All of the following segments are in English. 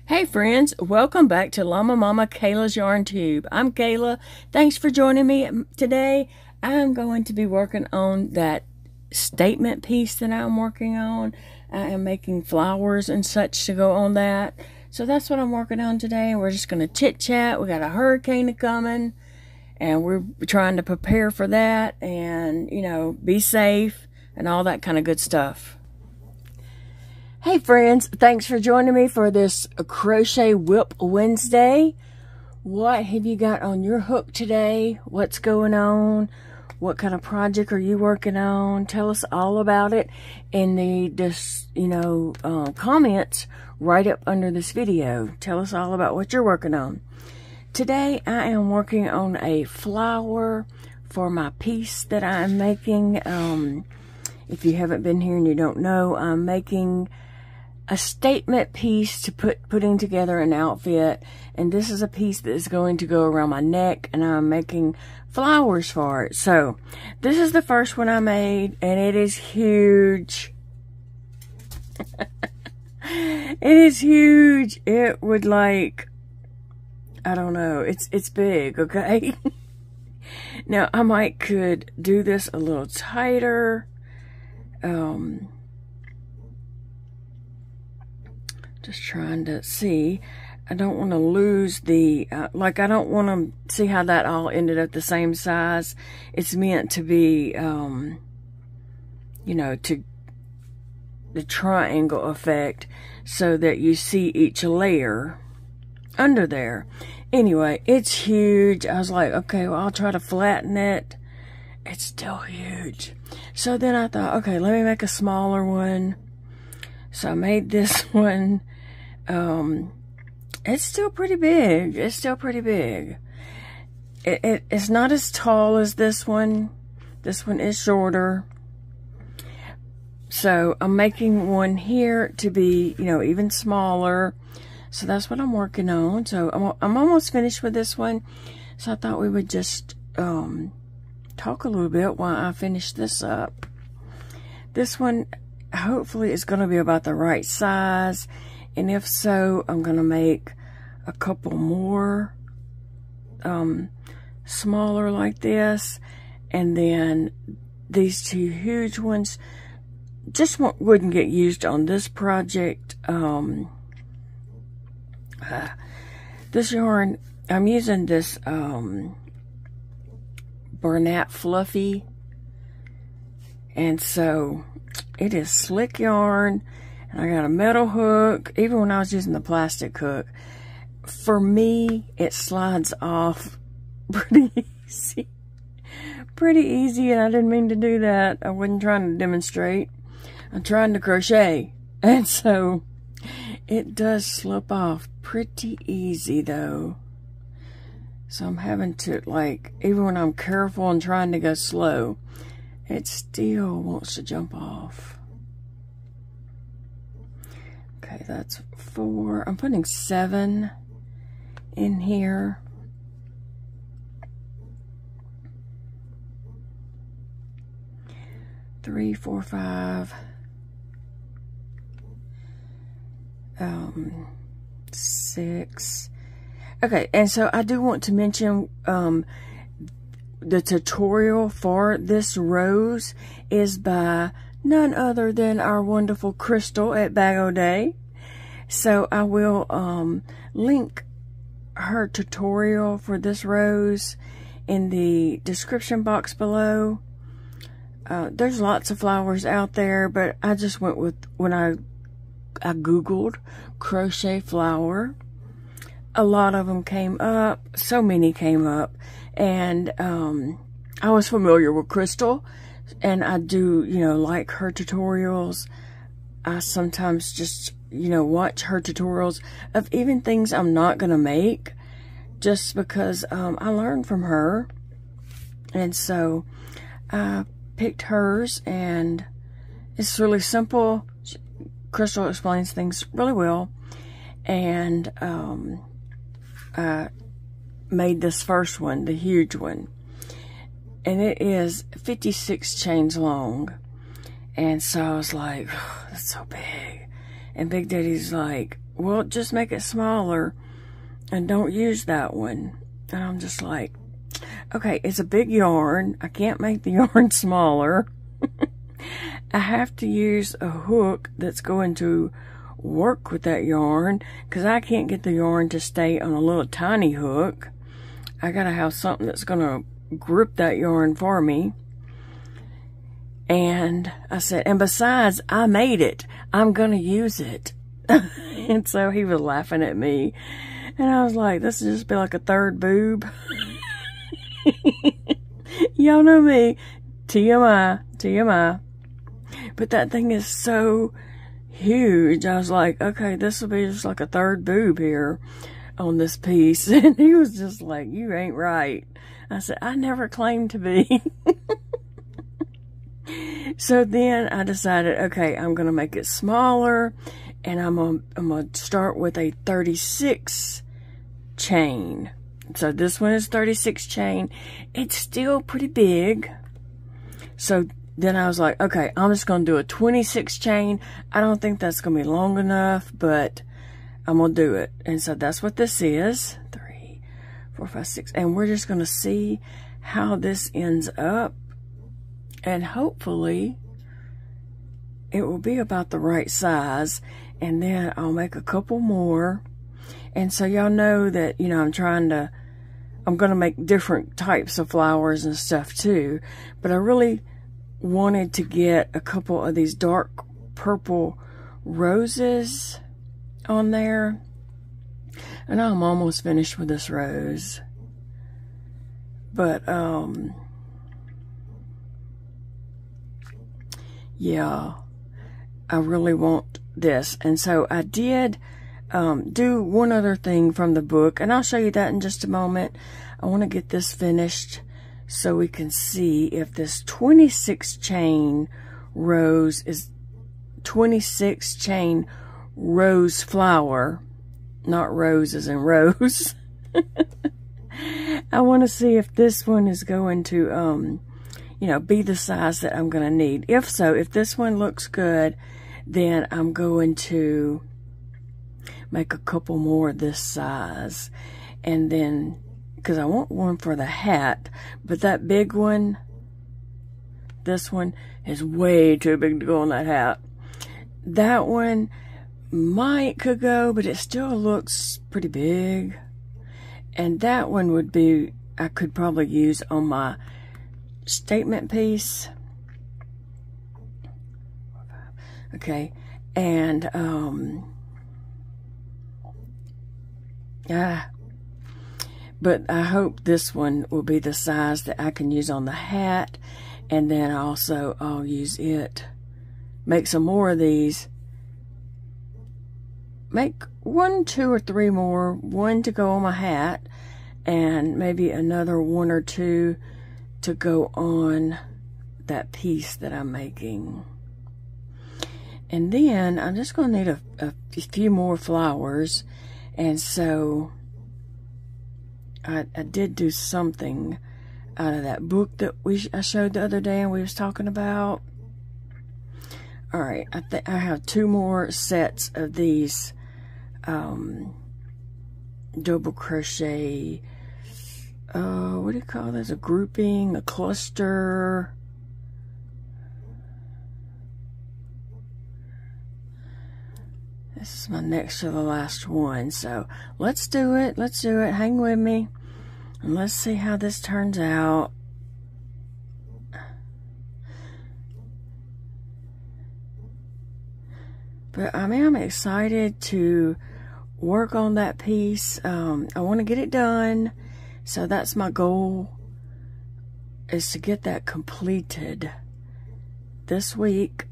Hey friends, welcome back to Llama Mama Kayla's Yarn Tube. I'm Kayla. Thanks for joining me today. I'm going to be working on that statement piece that I'm working on. I am making flowers and such to go on that. So that's what I'm working on today. We're just going to chit chat. We got a hurricane coming and we're trying to prepare for that and, you know, be safe and all that kind of good stuff. Hey friends, thanks for joining me for this Crochet WIP Wednesday. What have you got on your hook today? What's going on? What kind of project are you working on? Tell us all about it in the comments right up under this video. Tell us all about what you're working on. Today I am working on a flower for my piece that I'm making. If you haven't been here and you don't know, I'm making a statement piece to putting together an outfit, and this is a piece that is going to go around my neck, and I'm making flowers for it. So this is the first one I made, and it is huge. It is huge. It would, like, I don't know, it's big, okay? Now I could do this a little tighter. Just trying to see. I don't want to lose the, I don't want to see how that all ended up the same size. It's meant to be, to the triangle effect so that you see each layer under there. Anyway, it's huge. I was like, okay, well, I'll try to flatten it. It's still huge. So then I thought, okay, let me make a smaller one. So I made this one. It's still pretty big. It's still pretty big. It's not as tall as this one. This one is shorter. So I'm making one here to be, even smaller. So that's what I'm working on. So I'm almost finished with this one. So I thought we would just talk a little bit while I finish this up. This one hopefully is going to be about the right size. And if so, I'm going to make a couple more smaller like this. And then these two huge ones just wouldn't get used on this project. This yarn, I'm using this Bernat Fluffee. And so it is slick yarn. I got a metal hook. Even when I was using the plastic hook, for me, it slides off pretty easy. Pretty easy, and I didn't mean to do that. I wasn't trying to demonstrate. I'm trying to crochet. And so, it does slip off pretty easy, though. So I'm having to, even when I'm careful and trying to go slow, it still wants to jump off. Okay, that's 4. I'm putting 7 in here. Three, 4, 5. 6. Okay, and so I do want to mention the tutorial for this rose is by none other than our wonderful Crystal at Bag O' Day. So I will link her tutorial for this rose in the description box below. There's lots of flowers out there, but I just went with, when I Googled crochet flower, a lot of them came up. So many came up. And I was familiar with Crystal. And I do, like her tutorials. I sometimes just, watch her tutorials of even things I'm not going to make. Just because I learned from her. And so I picked hers. And it's really simple. Crystal explains things really well. And I made this first one, the huge one. And it is 56 chains long. And so I was like, oh, that's so big. And Big Daddy's like, well, just make it smaller and don't use that one. And I'm just like, okay, it's a big yarn. I can't make the yarn smaller. I have to use a hook that's going to work with that yarn, because I can't get the yarn to stay on a little tiny hook. I gotta have something that's gonna grip that yarn for me. And I said, and besides, I made it. I'm gonna use it. And so he was laughing at me. And I was like, this will just be like a third boob. Y'all know me. TMI. TMI. But that thing is so huge. I was like, okay, this will be just like a third boob here on this piece. And he was just like, you ain't right. I said, I never claimed to be. So then I decided, okay, I'm going to make it smaller, and I'm going to start with a 36 chain. So this one is 36 chain. It's still pretty big. So then I was like, okay, I'm just going to do a 26 chain. I don't think that's going to be long enough, but I'm going to do it. And so that's what this is. 3, 4, 5, 6. And we're just going to see how this ends up. And hopefully it will be about the right size. And then I'll make a couple more. And so y'all know that, you know, I'm going to make different types of flowers and stuff too. But I really wanted to get a couple of these dark purple roses on there. And I'm almost finished with this rose. But, yeah, I really want this. And so I did do one other thing from the book, and I'll show you that in just a moment. I want to get this finished so we can see if this 26 chain rose is 26 chain rose flower, not rose as in rose. I want to see if this one is going to you know, be the size that I'm going to need. If so, if this one looks good, then I'm going to make a couple more this size. And then, because I want one for the hat, but that big one, this one is way too big to go on that hat. That one could go, but it still looks pretty big. And that one would be, I could probably use on my statement piece. Okay, and but I hope this one will be the size that I can use on the hat. And then also I'll use it, make some more of these, make 1, 2, or 3 more, one to go on my hat, and maybe another 1 or 2 to go on that piece that I'm making. And then I'm just going to need a few more flowers. And so I did do something out of that book that I showed the other day and we was talking about. All right, I have 2 more sets of these double crochet, what do you call this? A grouping, a cluster. This is my next to the last one. So let's do it. Let's do it. Hang with me. And let's see how this turns out. But I mean, I'm excited to work on that piece. I want to get it done. So that's my goal, is to get that completed this week.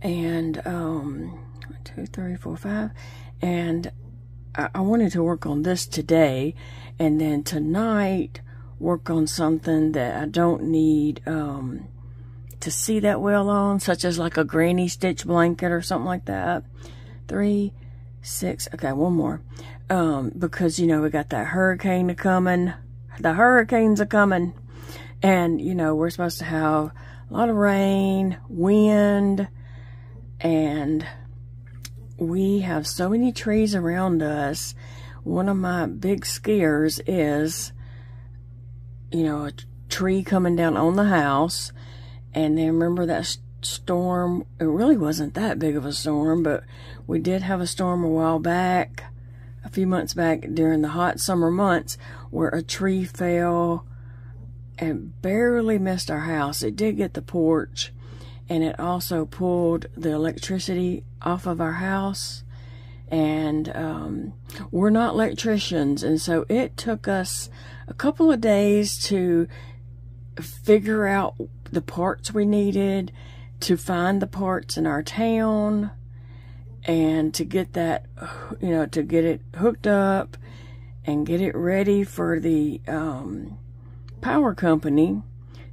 And 1, 2, 3, 4, 5. And I wanted to work on this today, and then tonight work on something that I don't need to see that well on, such as like a granny stitch blanket or something like that. 3, 6, okay, one more. Because, you know, we got that hurricane coming. The hurricanes are coming. And, you know, we're supposed to have a lot of rain, wind, And we have so many trees around us. One of my big scares is, you know, a tree coming down on the house. And then remember that storm? It really wasn't that big of a storm, but we did have a storm a while back, a few months back during the hot summer months, where a tree fell and barely missed our house. It did get the porch, and it also pulled the electricity off of our house. And we're not electricians, and so it took us a couple of days to figure out the parts we needed, to find the parts in our town, and to get that, you know, to get it hooked up and get it ready for the power company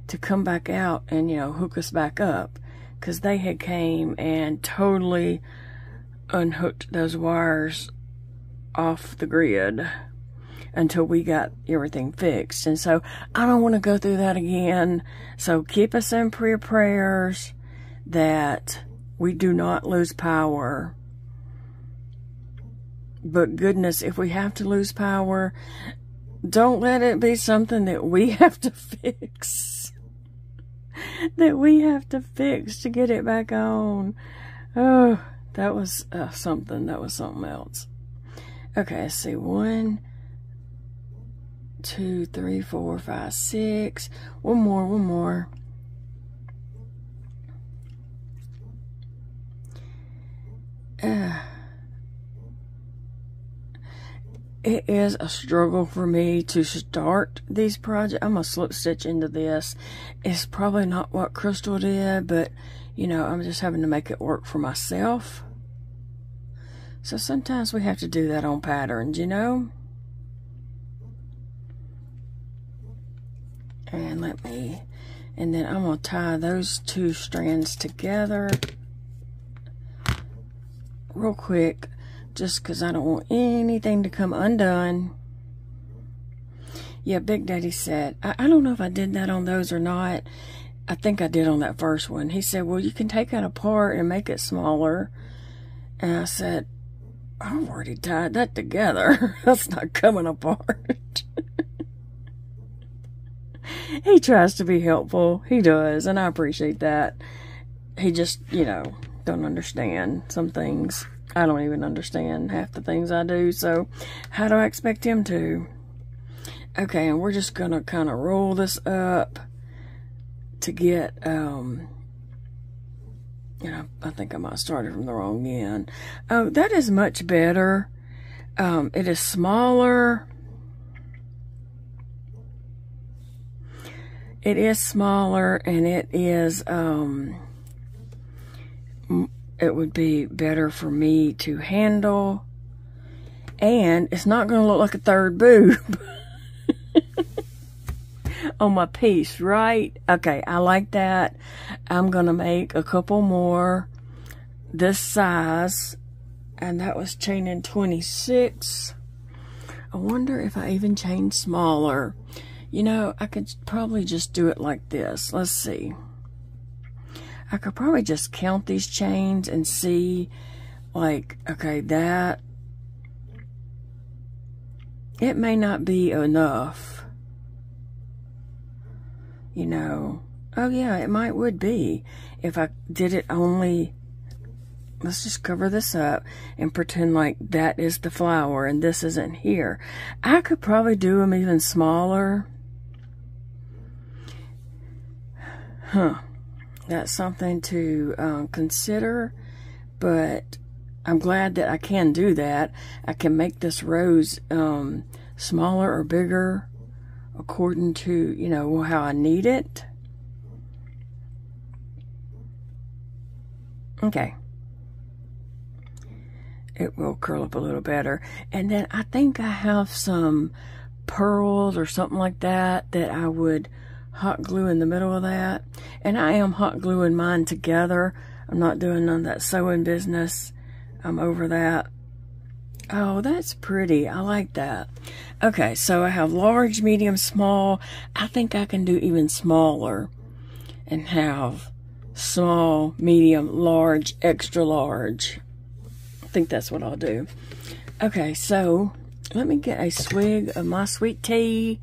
to come back out and, you know, hook us back up, because they had came and totally unhooked those wires off the grid until we got everything fixed. And so I don't want to go through that again. So keep us in prayers that we do not lose power. But goodness, if we have to lose power, don't let it be something that we have to fix. That we have to fix to get it back on. Oh, that was something. That was something else. Okay, let's see. 1, 2, 3, 4, 5, 6. One more. It is a struggle for me to start these projects. I'm going to slip stitch into this. It's probably not what Crystal did, but, you know, I'm just having to make it work for myself. So sometimes we have to do that on patterns, you know? And then I'm going to tie those 2 strands together real quick, just because I don't want anything to come undone. Yeah, Big Daddy said, I don't know if I did that on those or not. I think I did on that first one. He said, well, you can take it apart and make it smaller. And I said, I've already tied that together. That's not coming apart. He tries to be helpful. He does, and I appreciate that. He just, you know, don't understand some things. I don't even understand half the things I do, so how do I expect him to? Okay, and we're just going to kind of roll this up to get, you know, I think I might have started from the wrong end. Oh, that is much better. It is smaller. It is smaller, and it is, it would be better for me to handle, and it's not going to look like a third boob on my piece, right? Okay, I like that. I'm going to make a couple more this size, and that was chaining 26. I wonder if I even chain smaller. You know, I could probably just do it like this. Let's see. I could probably just count these chains and see, like, okay, that, it may not be enough, you know. Oh yeah, it would be if I did it only. Let's just cover this up and pretend like that is the flower and this isn't here. I could probably do them even smaller. Huh. That's something to consider, but I'm glad that I can do that. I can make this rose smaller or bigger according to, you know, how I need it. Okay. It will curl up a little better. And then I think I have some pearls or something like that that I would hot glue in the middle of that. And I am hot gluing mine together. I'm not doing none of that sewing business. I'm over that. Oh, that's pretty. I like that. Okay, so I have large, medium, small. I think I can do even smaller and have small, medium, large, extra large. I think that's what I'll do. Okay, so let me get a swig of my sweet tea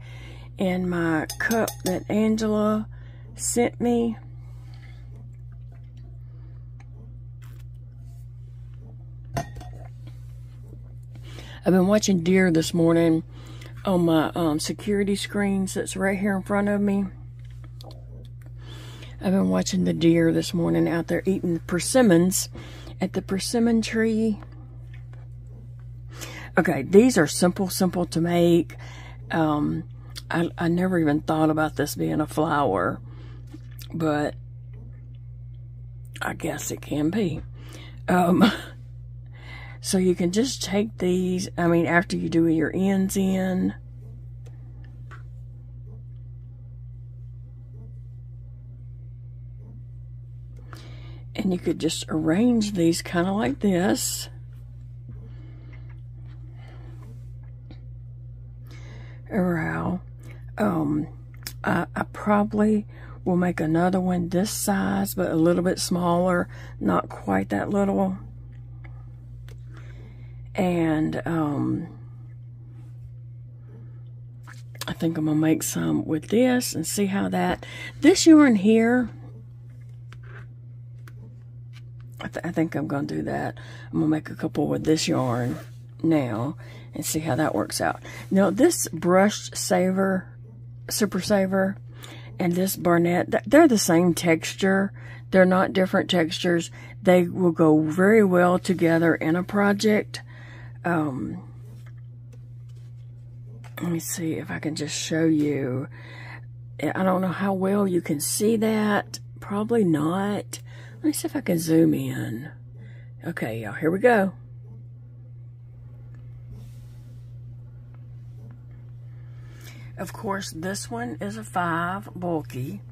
in my cup that Angela sent me. I've been watching deer this morning on my security screens that's right here in front of me. I've been watching the deer this morning out there eating persimmons at the persimmon tree. Okay, these are simple to make. I never even thought about this being a flower, but I guess it can be. So you can just take these, I mean, after you do your ends in. And you could just arrange these kind of like this. Around. I probably will make another one this size, but a little bit smaller, not quite that little. And I think I'm gonna make some with this and see how this yarn here, I think I'm gonna do that. I'm gonna make a couple with this yarn now and see how that works out. Now this brushed saver, super saver, and this Bernat, they're the same texture. They're not different textures. They will go very well together in a project. Let me see if I can just show you. I don't know how well you can see that. Probably not. Let me see if I can zoom in. Okay, y'all, here we go. Of course, this one is a 5 bulky,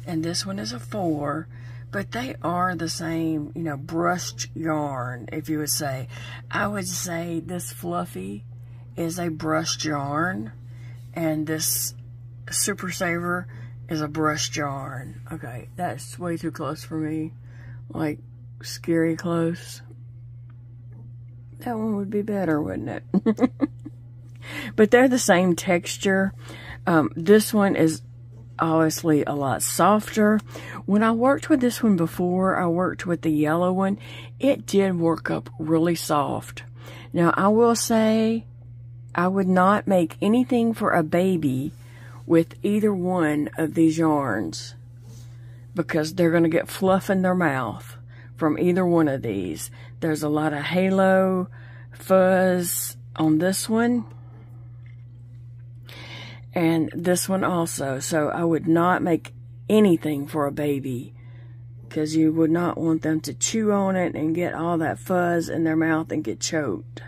and this one is a 4. But they are the same, you know, brushed yarn, if you would say. I would say this Fluffy is a brushed yarn, and this Super Saver is a brushed yarn. Okay, that's way too close for me. Like, scary close. That one would be better, wouldn't it? But they're the same texture. This one is obviously a lot softer. When I worked with this one before, I worked with the yellow one. It did work up really soft. Now, I will say, I would not make anything for a baby with either one of these yarns, because they're going to get fluff in their mouth from either one of these. There's a lot of halo fuzz on this one, and this one also. So I would not make anything for a baby, because you would not want them to chew on it and get all that fuzz in their mouth and get choked.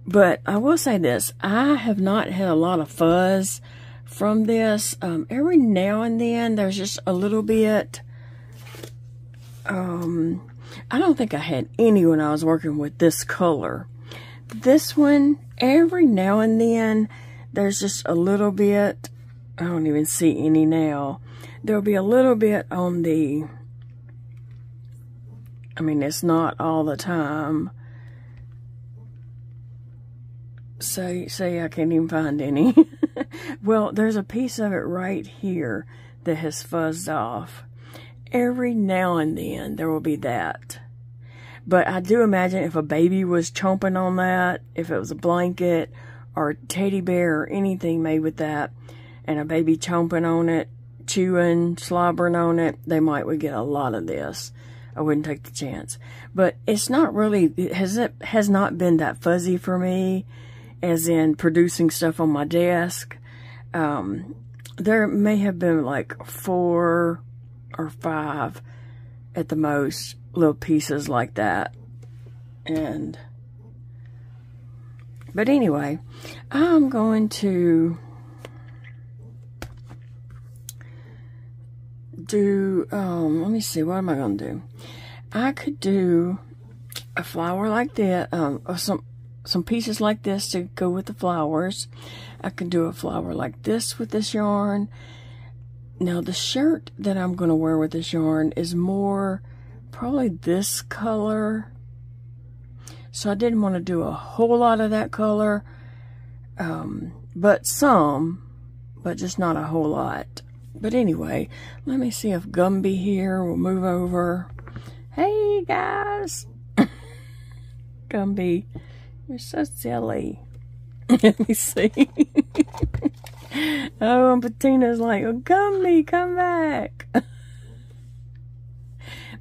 But I will say this, I have not had a lot of fuzz from this. Every now and then there's just a little bit. I don't think I had any when I was working with this color. This one, every now and then there's just a little bit. I don't even see any now. There'll be a little bit on the, I mean, it's not all the time. Say I can't even find any. Well, there's a piece of it right here that has fuzzed off. Every now and then there will be that. But I do imagine if a baby was chomping on that, if it was a blanket or a teddy bear or anything made with that, and a baby chomping on it, chewing, slobbering on it, they would get a lot of this. I wouldn't take the chance. But it's not really, it has not been that fuzzy for me, as in producing stuff on my desk. There may have been like 4 or 5 at the most little pieces like that. But anyway, I'm going to do, let me see, what am I going to do? I could do a flower like that, or some pieces like this to go with the flowers. I could do a flower like this with this yarn. Now the shirt that I'm going to wear with this yarn is more probably this color. So I didn't want to do a whole lot of that color, but some, but just not a whole lot. But anyway, let me see if Gumby here will move over. Hey guys! Gumby, you're so silly. Let me see. Oh, and Betina's like, oh, Gumby, come back.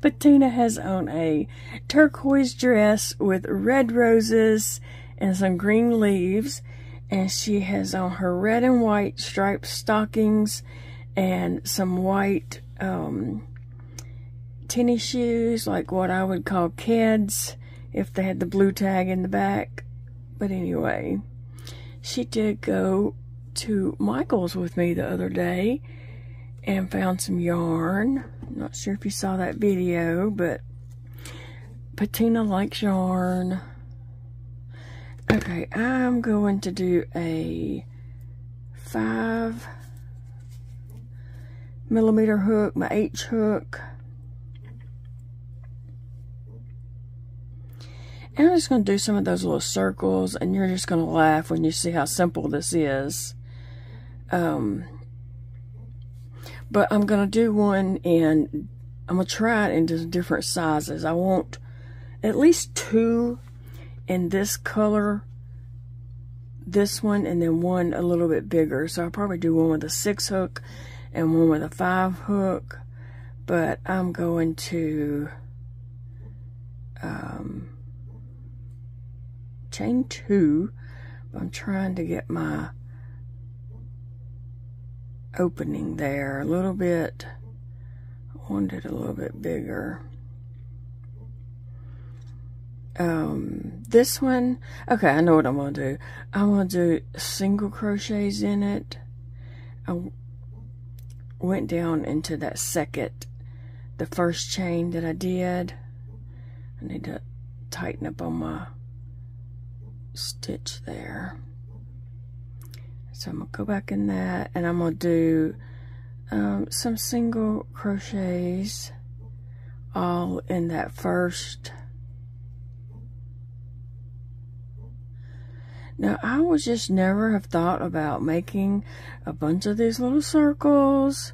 Bettina has on a turquoise dress with red roses and some green leaves. And she has on her red and white striped stockings and some white tennis shoes, like what I would call kids if they had the blue tag in the back. But anyway, she did go to Michael's with me the other day and found some yarn. I'm not sure if you saw that video, but Bettina likes yarn. Okay, I'm going to do a 5mm hook, my H hook. And I'm just going to do some of those little circles, and you're just going to laugh when you see how simple this is. But I'm going to do one, and I'm going to try it into different sizes. I want at least 2 in this color, this one, and then one a little bit bigger. So I'll probably do one with a 6 hook and one with a 5 hook. But I'm going to chain 2. I'm trying to get my opening there a little bit. I want it a little bit bigger. This one, okay, I know what I'm going to do. I'm going to do single crochets in it. I went down into that the first chain that I did. I need to tighten up on my stitch there. So I'm going to go back in that, and I'm going to do some single crochets all in that first. Now, I would just never have thought about making a bunch of these little circles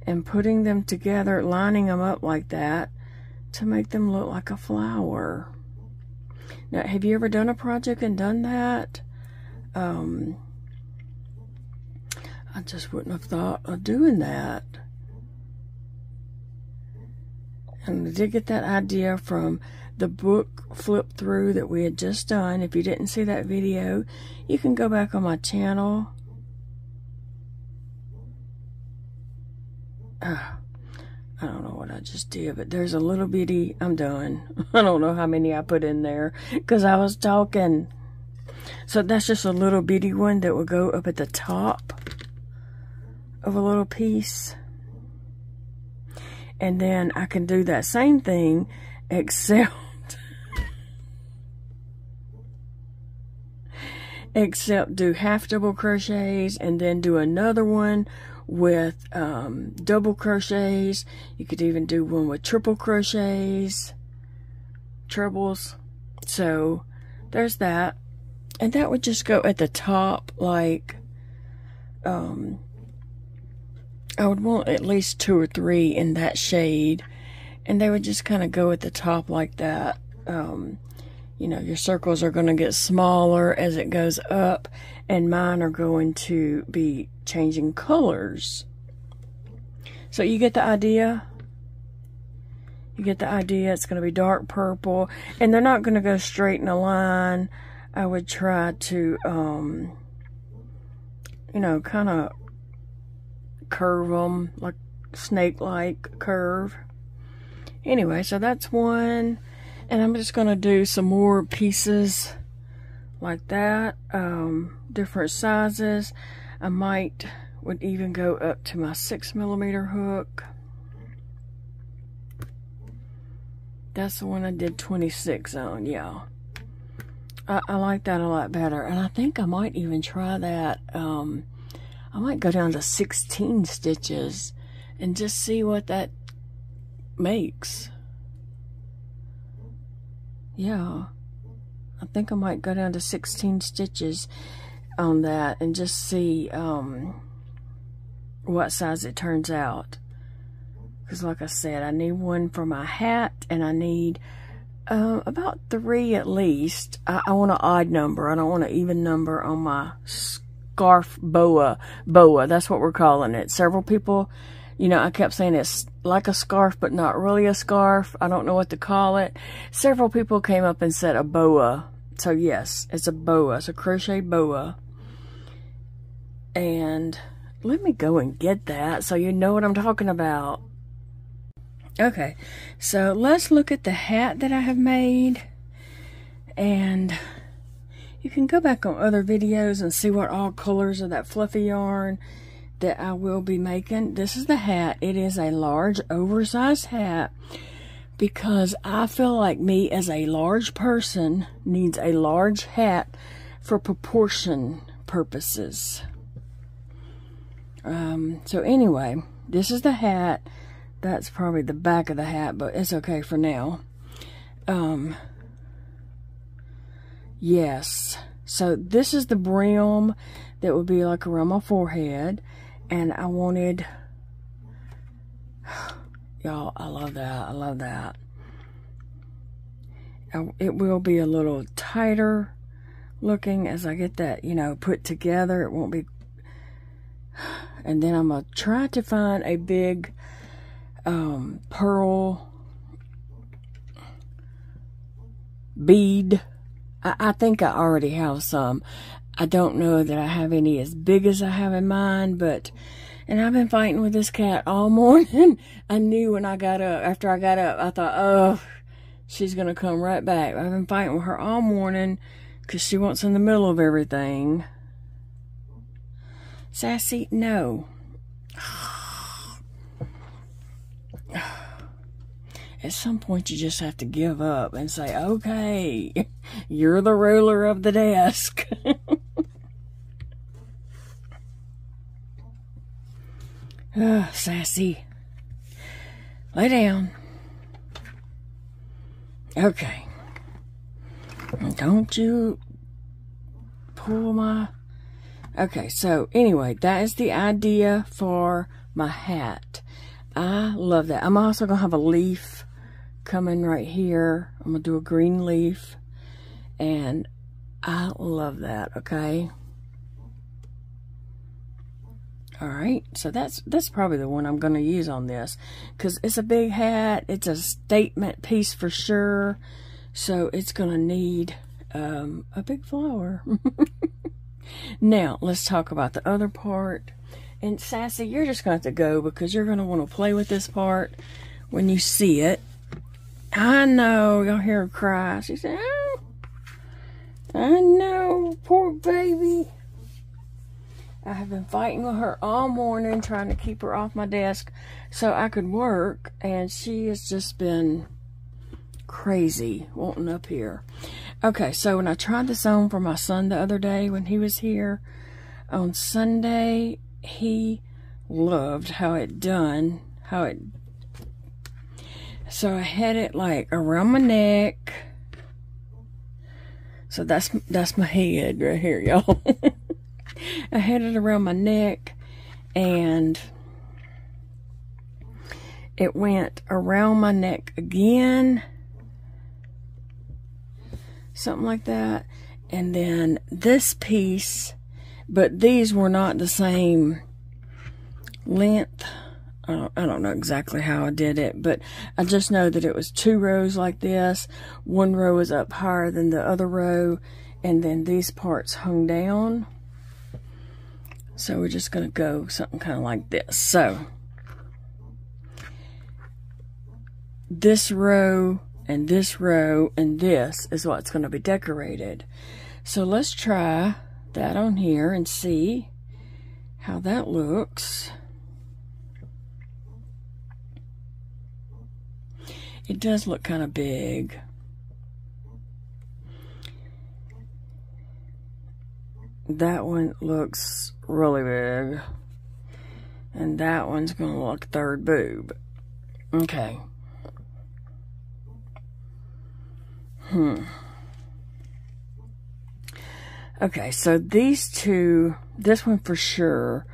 and putting them together, lining them up like that to make them look like a flower. Now, have you ever done a project and done that? I just wouldn't have thought of doing that. And I did get that idea from the book flip through that we had just done. If you didn't see that video, you can go back on my channel. I don't know what I just did, but there's a little bitty, I'm done. I don't know how many I put in there because I was talking. So that's just a little bitty one that will go up at the top of a little piece. And then I can do that same thing except do half double crochets and then do another one with double crochets. You could even do one with triple crochets, trebles. So there's that, and that would just go at the top. Like I would want at least 2 or 3 in that shade, and they would just kind of go at the top like that. You know, your circles are going to get smaller as it goes up, and mine are going to be changing colors. So you get the idea? You get the idea. It's going to be dark purple, and they're not going to go straight in a line. I would try to, you know, kind of curve them, like snake-like curve. Anyway, so that's one. And I'm just going to do some more pieces like that, different sizes. I would even go up to my 6mm hook. That's the one I did 26 on, yeah. I like that a lot better. And I think I might even try that. I'll I might go down to 16 stitches and just see what that makes. Yeah, I think I might go down to 16 stitches on that and just see what size it turns out. Because like I said, I need one for my hat, and I need about 3 at least. I want an odd number. I don't want an even number on my scarf boa. That's what we're calling it. Several people, you know, I kept saying it's like a scarf, but not really a scarf. I don't know what to call it. Several people came up and said a boa. So yes, it's a boa. It's a crochet boa. And let me go and get that so you know what I'm talking about. Okay, so let's look at the hat that I have made. And you can go back on other videos and see what all colors of that fluffy yarn that I will be making. This is the hat. It is a large, oversized hat because I feel like me as a large person needs a large hat for proportion purposes. So anyway, this is the hat. That's probably the back of the hat, but it's okay for now. Yes. So this is the brim that would be like around my forehead. And I wanted, y'all, I love that. I love that. It will be a little tighter looking as I get that, you know, put together. It won't be. And then I'm going to try to find a big pearl bead. I think I already have some. I don't know that I have any as big as I have in mind, but, and I've been fighting with this cat all morning. I knew when I got up, after I got up, I thought, oh, she's going to come right back. I've been fighting with her all morning because she wants in the middle of everything. Sassy, no. At some point, you just have to give up and say, okay, you're the ruler of the desk. Sassy. Lay down. Okay. Don't you pull my... Okay, so anyway, that is the idea for my hat. I love that. I'm also going to have a leaf coming right here. I'm going to do a green leaf. And I love that, okay? Alright, so that's probably the one I'm going to use on this. Because it's a big hat. It's a statement piece for sure. So it's going to need a big flower. Now, let's talk about the other part. And Sassy, you're just going to have to go because you're going to want to play with this part when you see it. I know, y'all hear her cry. She said, oh, I know, poor baby. I have been fighting with her all morning, trying to keep her off my desk so I could work. And she has just been crazy wanting up here. Okay, so when I tried this on for my son the other day when he was here on Sunday, he loved how it done, so I had it like around my neck. So that's my head right here, y'all. I had it around my neck and it went around my neck again. Something like that. And then this piece, but these were not the same length. I don't know exactly how I did it, but I just know that it was 2 rows like this. One row is up higher than the other row, and then these parts hung down. So we're just going to go something kind of like this. So this row and this row and this is what's going to be decorated. So let's try that on here and see how that looks. It does look kind of big. that one looks really big. And that one's going to look third boob. Okay. Okay, so these two, this one for sure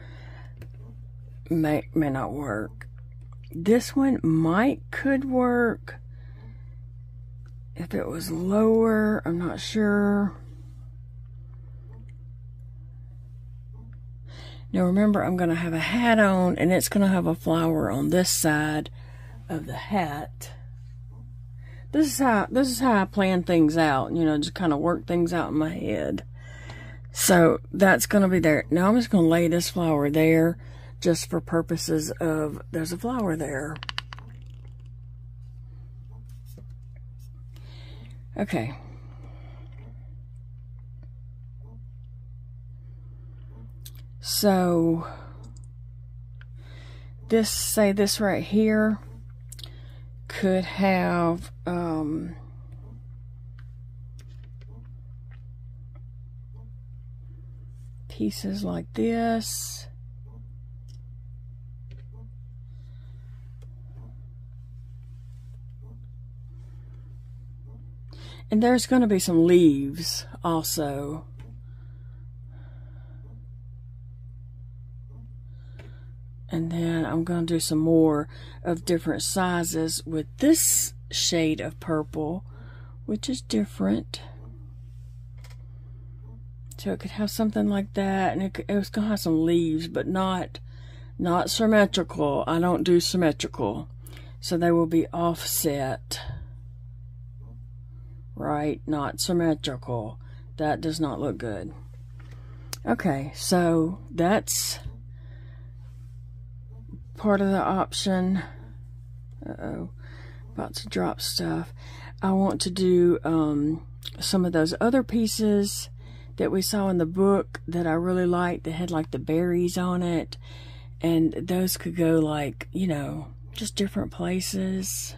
may not work. This one could work if it was lower. I'm not sure. Now remember, I'm going to have a hat on, and it's going to have a flower on this side of the hat. This is how I plan things out, you know, just kind of work things out in my head. So that's going to be there. Now I'm just going to lay this flower there just for purposes of there's a flower there. Okay. So this right here could have pieces like this. And there's going to be some leaves also. And then I'm going to do some more of different sizes with this shade of purple, which is different. So it could have something like that, and it was going to have some leaves, but not symmetrical. I don't do symmetrical. So they will be offset. Right? Not symmetrical. That does not look good. Okay, so that's part of the option. Uh-oh, about to drop stuff. I want to do some of those other pieces that we saw in the book that I really liked that had like the berries on it, and those could go like, you know, just different places.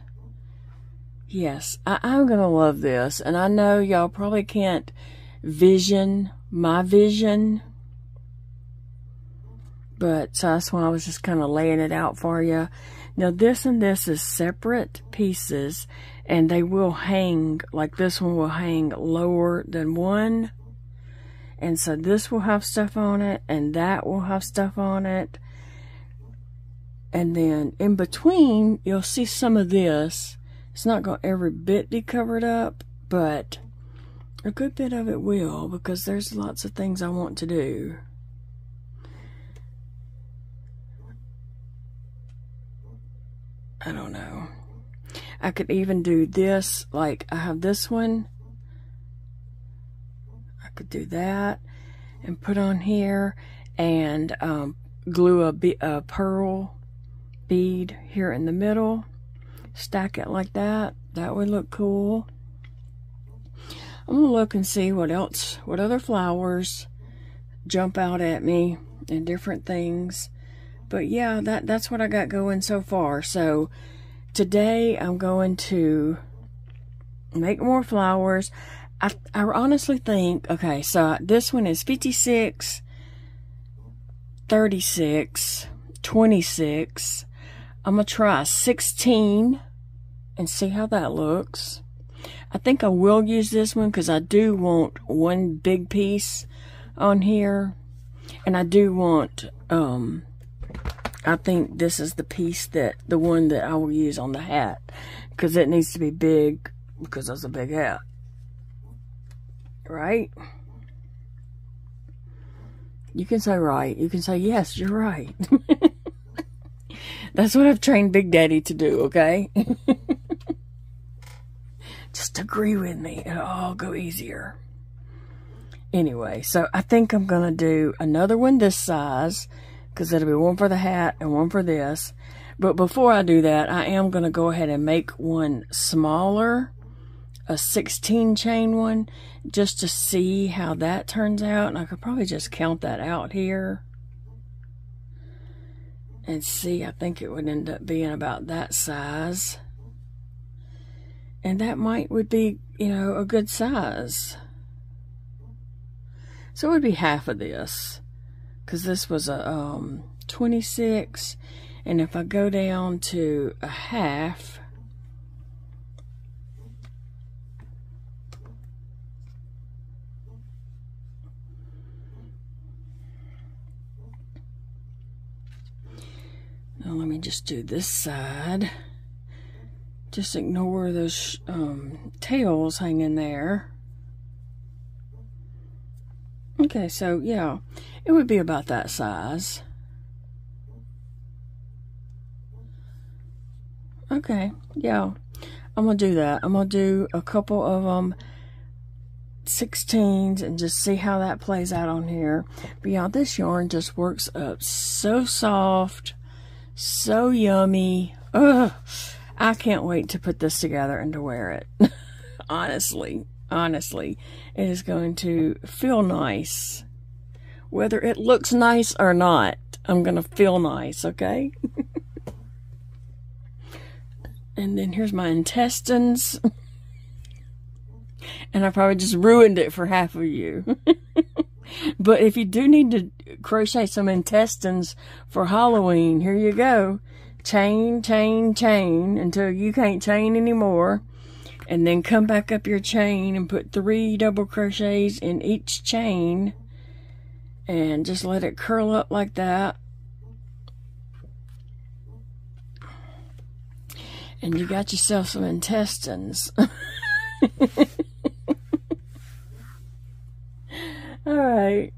Yes, I'm gonna love this, and I know y'all probably can't vision my vision, but so that's why I was just kind of laying it out for you. Now this and this is separate pieces, and they will hang, like this one will hang lower than one, and so this will have stuff on it, and that will have stuff on it, and then in between you'll see some of this. It's not going to every bit be covered up, but a good bit of it will, because there's lots of things I want to do. I don't know. I could even do this, like I have this one. I could do that and put on here and glue a pearl bead here in the middle. Stack it like that. That would look cool. I'm gonna look and see what else, what other flowers jump out at me and different things. But yeah, that's what I got going so far. So today I'm going to make more flowers. I honestly think, okay, so this one is 56, 36, 26. I'm going to try 16 and see how that looks. I think I will use this one because I do want one big piece on here. And I do want, I think this is the piece the one that I will use on the hat. Because it needs to be big because that's a big hat. Right? You can say right. You can say, yes, you're right. That's what I've trained Big Daddy to do, okay? Just agree with me. It'll all go easier. Anyway, so I think I'm going to do another one this size, because it'll be one for the hat and one for this. But before I do that, I am going to go ahead and make one smaller, a 16 chain one, just to see how that turns out. And I could probably just count that out here. And see, I think it would end up being about that size. And that would be, you know, a good size. So it would be half of this, because this was a 26, and if I go down to a half, now let me just do this side. Just ignore those tails hanging there. Okay, so yeah, it would be about that size. Okay, yeah, I'm gonna do that. I'm gonna do a couple of 16s and just see how that plays out on here. But yeah, this yarn just works up so soft, so yummy. Ugh, I can't wait to put this together and to wear it. Honestly, it is going to feel nice. Whether it looks nice or not, I'm going to feel nice, okay? And then here's my intestines. And I probably just ruined it for half of you. But if you do need to crochet some intestines for Halloween, here you go. Chain, chain, chain until you can't chain anymore. And then come back up your chain and put 3 double crochets in each chain. And just let it curl up like that. And you got yourself some intestines. Alright.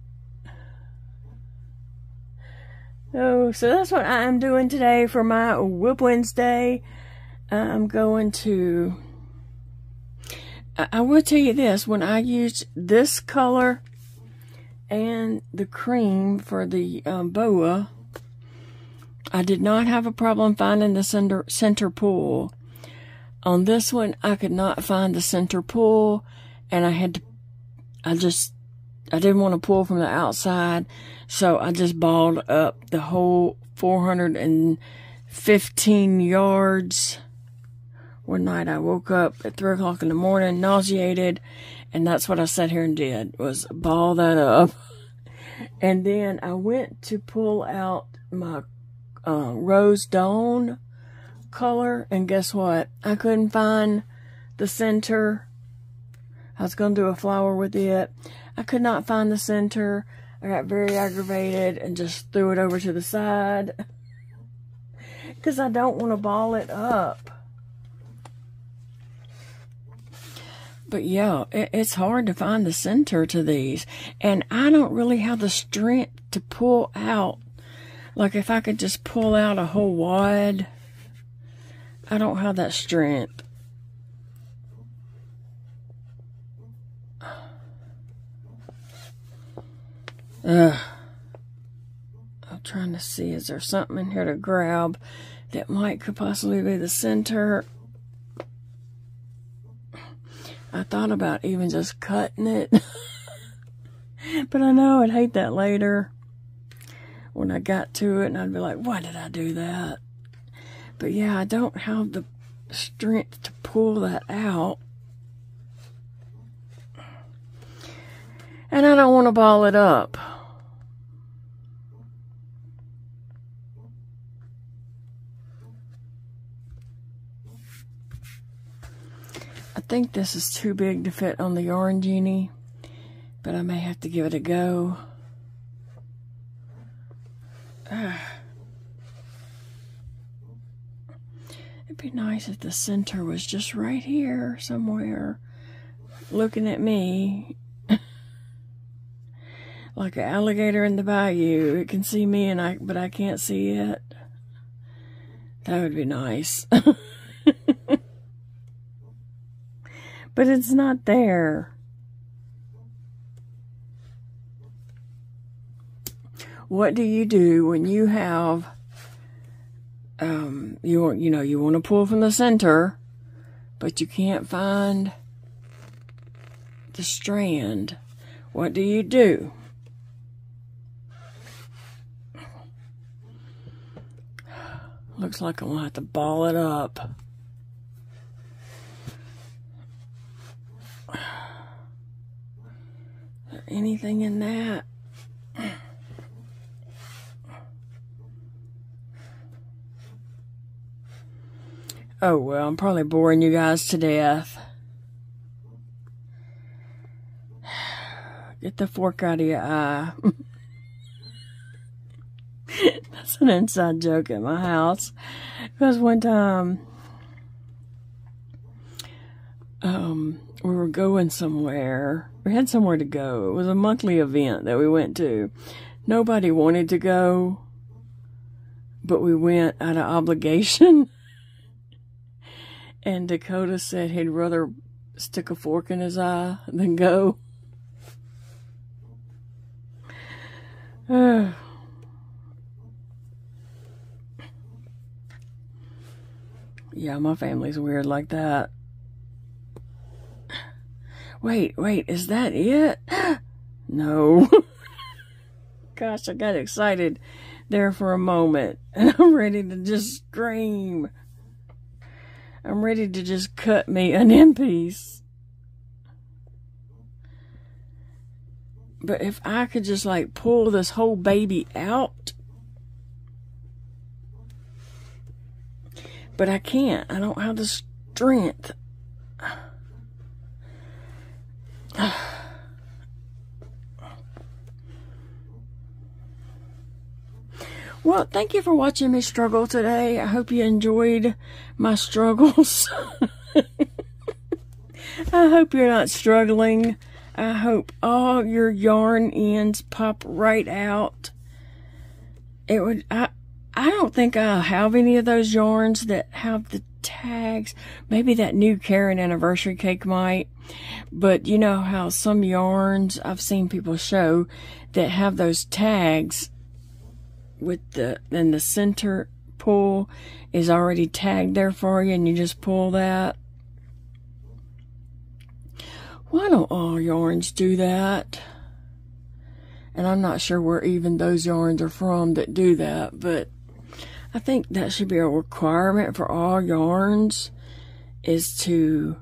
Oh, so that's what I'm doing today for my WIP Wednesday. I'm going to... I will tell you this, when I used this color and the cream for the boa, I did not have a problem finding the center pull. On this one, I could not find the center pull, and I didn't want to pull from the outside, so I just balled up the whole 415 yards. One night I woke up at 3 o'clock in the morning, nauseated, and that's what I sat here and did, was ball that up. And then I went to pull out my Rose Dawn color, and guess what? I couldn't find the center. I was going to do a flower with it. I could not find the center. I got very aggravated and just threw it over to the side because I don't want to ball it up. But yeah, it's hard to find the center to these. And I don't really have the strength to pull out. Like if I could just pull out a whole wad, I don't have that strength. I'm trying to see, is there something in here to grab that could possibly be the center? I thought about even just cutting it. But I know I'd hate that later when I got to it, and I'd be like, why did I do that? But yeah, I don't have the strength to pull that out. And I don't want to ball it up. I think this is too big to fit on the Wool Jeanie, but I may have to give it a go. It'd be nice if the center was just right here somewhere, looking at me. Like an alligator in the bayou. It can see me, but I can't see it. That would be nice. But it's not there. What do you do when you have, you want to pull from the center, but you can't find the strand? What do you do? Looks like I'm going to have to ball it up. anything in that. Oh, well, I'm probably boring you guys to death. Get the fork out of your eye. That's an inside joke at my house. Because one time, we were going somewhere. We had somewhere to go. It was a monthly event that we went to. Nobody wanted to go, but we went out of obligation. And Dakota said he'd rather stick a fork in his eye than go. Yeah, my family's weird like that. Wait, is that it? No. Gosh, I got excited there for a moment. And I'm ready to just scream. I'm ready to just cut me an end piece. But if I could just like pull this whole baby out. But I can't. I don't have the strength. Well, thank you for watching me struggle today. I hope you enjoyed my struggles. I hope you're not struggling. I hope all your yarn ends pop right out. I don't think I'll have any of those yarns that have the tags. Maybe that new Karen anniversary cake might. But you know how some yarns I've seen people show that have those tags with then the center pull is already tagged there for you and you just pull that. Why don't all yarns do that? And I'm not sure where even those yarns are from that do that, but I think that should be a requirement for all yarns, is to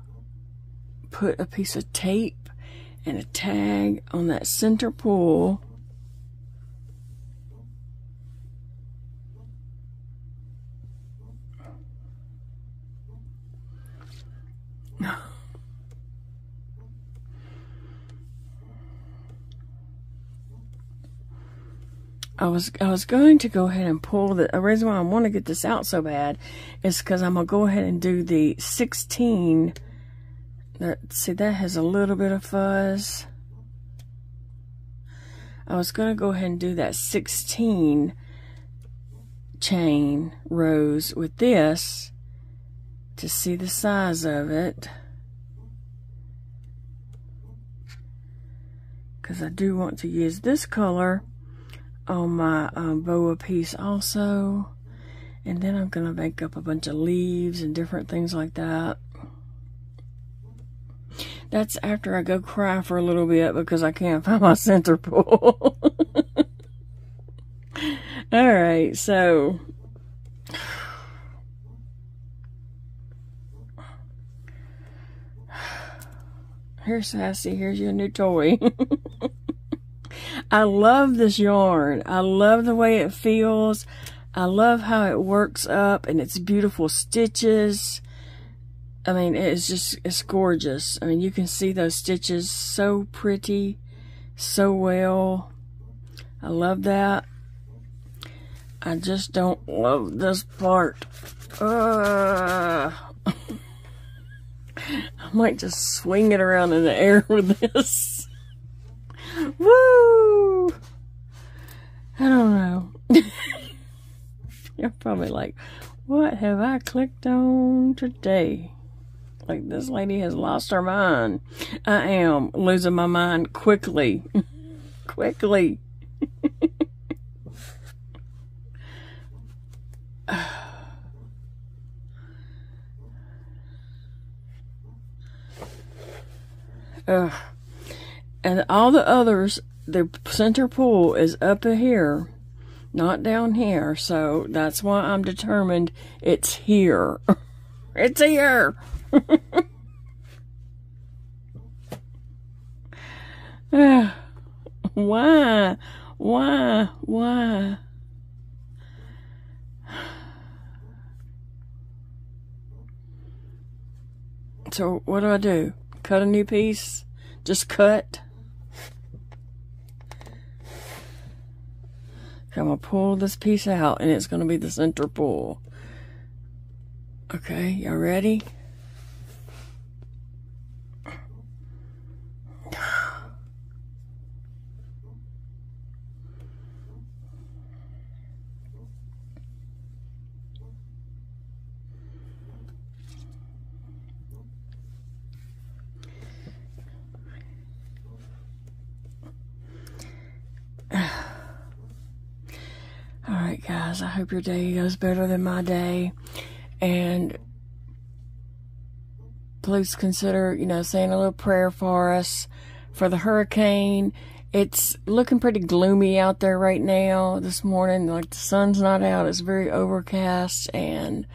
put a piece of tape and a tag on that center pull. I was going to go ahead and pull the reason why I want to get this out so bad is because I'm going to go ahead and do the 16. See, that has a little bit of fuzz. I was going to go ahead and do that 16 chain rows with this to see the size of it. Because I do want to use this color on my boa piece also. And then I'm going to make up a bunch of leaves and different things like that. That's after I go cry for a little bit because I can't find my center pull. Alright, so here, Sassy, here's your new toy. I love this yarn. I love the way it feels. I love how it works up and its beautiful stitches. I mean, it's gorgeous. I mean, you can see those stitches so pretty, so well. I love that. I just don't love this part. I might just swing it around in the air with this. Woo! I don't know. You're probably like, what have I clicked on today? Like, this lady has lost her mind. I am losing my mind quickly. Quickly. And all the others, the center pull is up here, not down here. So that's why I'm determined it's here. It's here. Why? Why? So what do? Cut a new piece? Just cut? I'm going to pull this piece out, and it's going to be the center pull. Okay, y'all ready? Alright guys, I hope your day goes better than my day, and please consider, saying a little prayer for us for the hurricane. It's looking pretty gloomy out there right now this morning. Like, the sun's not out, it's very overcast, and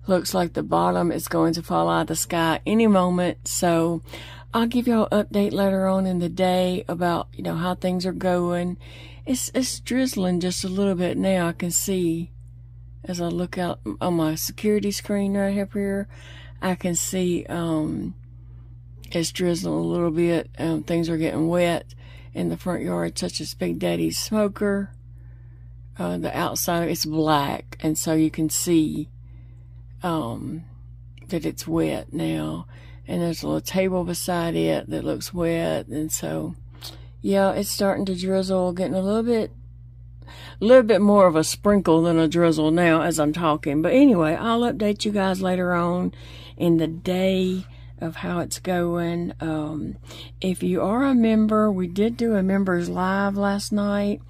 looks like the bottom is going to fall out of the sky any moment. So I'll give y'all an update later on in the day about, how things are going. It's drizzling just a little bit now. I can see as I look out on my security screen right up here. I can see it's drizzling a little bit. Things are getting wet in the front yard, such as Big Daddy's smoker. The outside, it's black, and so you can see that it's wet now. And there's a little table beside it that looks wet, and so yeah, it's starting to drizzle, getting a little bit more of a sprinkle than a drizzle now as I'm talking. But anyway, I'll update you guys later on in the day of how it's going. If you are a member, we did do a members live last night.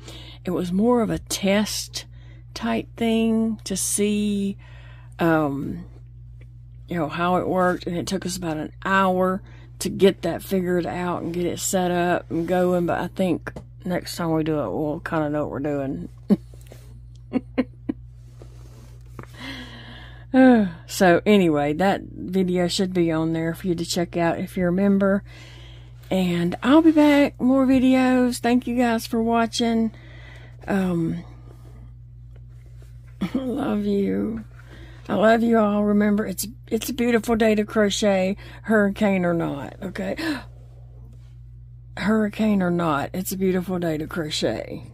It was more of a test type thing to see, how it worked, and it took us about an hour to get that figured out and get it set up and going. But I think next time we do it, we'll kind of know what we're doing. So anyway, that video should be on there for you to check out if you're a member. And I'll be back, more videos. Thank you guys for watching. I love you. I love you all. Remember, it's a beautiful day to crochet, hurricane or not, okay? Hurricane or not, it's a beautiful day to crochet.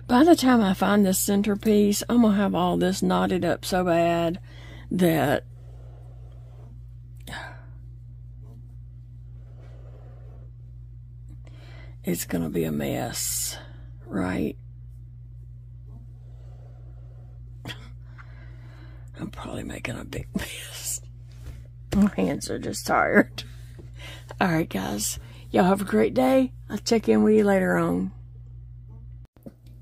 By the time I find this centerpiece, I'm going to have all this knotted up so bad that it's going to be a mess, right? I'm probably making a big mess. My hands are just tired. Alright guys, y'all have a great day. I'll check in with you later on.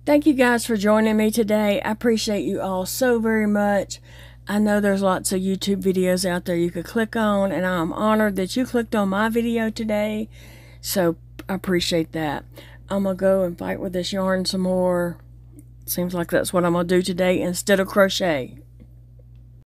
Thank you guys for joining me today. I appreciate you all so very much. I know there's lots of YouTube videos out there you could click on, and I'm honored that you clicked on my video today. So I appreciate that. I'm going to go and fight with this yarn some more. Seems like that's what I'm going to do today instead of crochet.